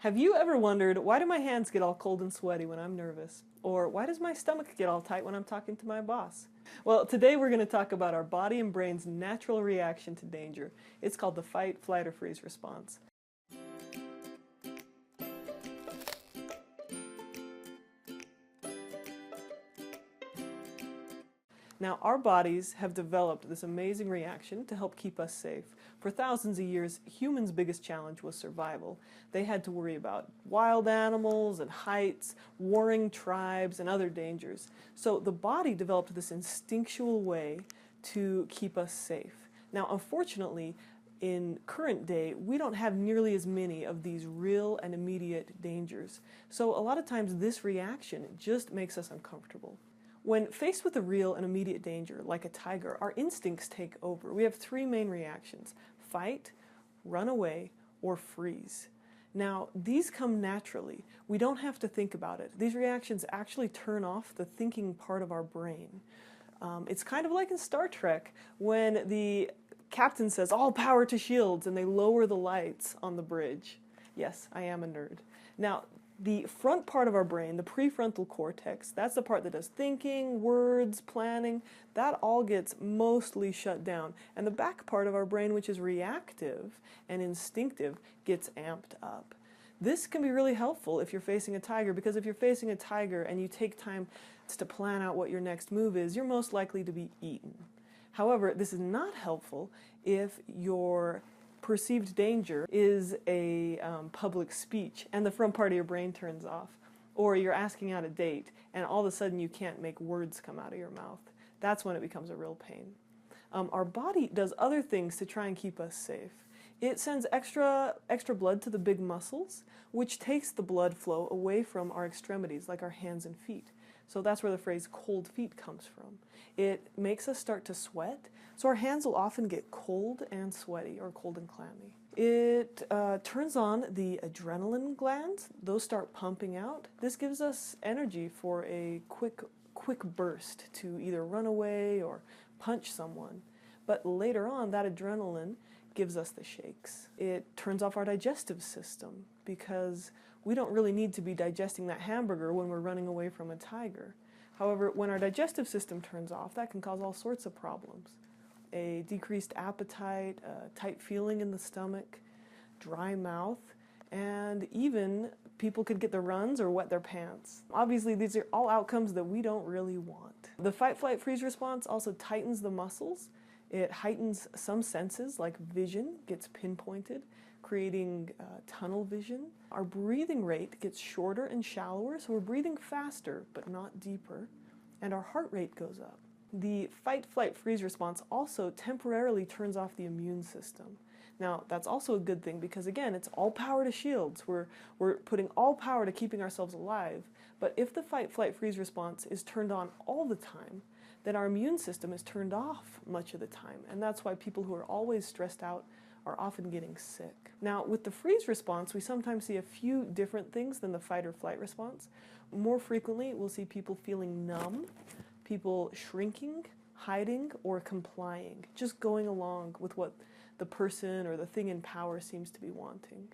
Have you ever wondered, why do my hands get all cold and sweaty when I'm nervous? Or why does my stomach get all tight when I'm talking to my boss? Well, today we're going to talk about our body and brain's natural reaction to danger. It's called the fight, flight, or freeze response. Now, our bodies have developed this amazing reaction to help keep us safe. For thousands of years, humans' biggest challenge was survival. They had to worry about wild animals and heights, warring tribes, and other dangers. So the body developed this instinctual way to keep us safe. Now, unfortunately, in current day, we don't have nearly as many of these real and immediate dangers. So a lot of times this reaction just makes us uncomfortable. When faced with a real and immediate danger, like a tiger, our instincts take over. We have three main reactions: fight, run away, or freeze. Now, these come naturally. We don't have to think about it. These reactions actually turn off the thinking part of our brain. It's kind of like in Star Trek when the captain says, "All power to shields," and they lower the lights on the bridge. Yes, I am a nerd. Now, the front part of our brain, the prefrontal cortex, that's the part that does thinking, words, planning, that all gets mostly shut down. And the back part of our brain, which is reactive and instinctive, gets amped up. This can be really helpful if you're facing a tiger, because if you're facing a tiger and you take time to plan out what your next move is, you're most likely to be eaten. However, this is not helpful if your perceived danger is a public speech and the front part of your brain turns off, or you're asking out a date and all of a sudden you can't make words come out of your mouth. That's when it becomes a real pain. Our body does other things to try and keep us safe. It sends extra blood to the big muscles, which takes the blood flow away from our extremities, like our hands and feet. So that's where the phrase cold feet comes from. It makes us start to sweat, so our hands will often get cold and sweaty, or cold and clammy. It turns on the adrenaline glands. Those start pumping out. This gives us energy for a quick burst to either run away or punch someone. But later on, that adrenaline gives us the shakes. It turns off our digestive system because we don't really need to be digesting that hamburger when we're running away from a tiger. However, when our digestive system turns off, that can cause all sorts of problems. A decreased appetite, a tight feeling in the stomach, dry mouth, and even people could get the runs or wet their pants. Obviously, these are all outcomes that we don't really want. The fight, flight, freeze response also tightens the muscles. It heightens some senses, like vision gets pinpointed, creating tunnel vision. Our breathing rate gets shorter and shallower, so we're breathing faster but not deeper, and our heart rate goes up. The fight, flight, freeze response also temporarily turns off the immune system. Now, that's also a good thing because, again, it's all power to shields. We're putting all power to keeping ourselves alive. But if the fight, flight, freeze response is turned on all the time, then our immune system is turned off much of the time. And that's why people who are always stressed out are often getting sick. Now, with the freeze response, we sometimes see a few different things than the fight or flight response. More frequently, we'll see people feeling numb, people shrinking, hiding, or complying, just going along with what the person or the thing in power seems to be wanting.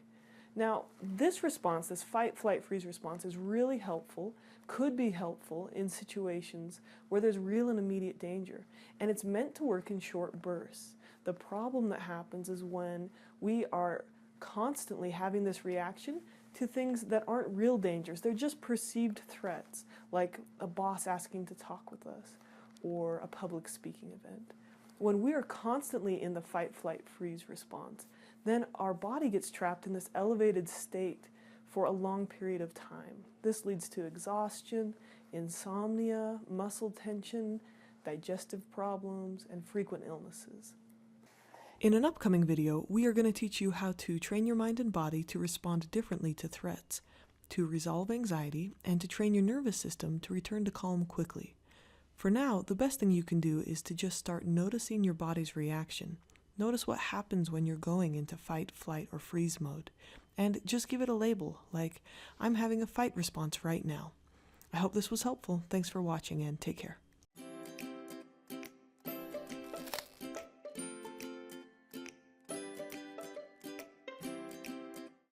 Now, this response, this fight, flight, freeze response, is really helpful, could be helpful in situations where there's real and immediate danger, and it's meant to work in short bursts. The problem that happens is when we are constantly having this reaction to things that aren't real dangers. They're just perceived threats, like a boss asking to talk with us or a public speaking event. When we are constantly in the fight, flight, freeze response, then our body gets trapped in this elevated state for a long period of time. This leads to exhaustion, insomnia, muscle tension, digestive problems, and frequent illnesses. In an upcoming video, we are going to teach you how to train your mind and body to respond differently to threats, to resolve anxiety, and to train your nervous system to return to calm quickly. For now, the best thing you can do is to just start noticing your body's reaction. Notice what happens when you're going into fight, flight, or freeze mode, and just give it a label, like, "I'm having a fight response right now." I hope this was helpful. Thanks for watching, and take care.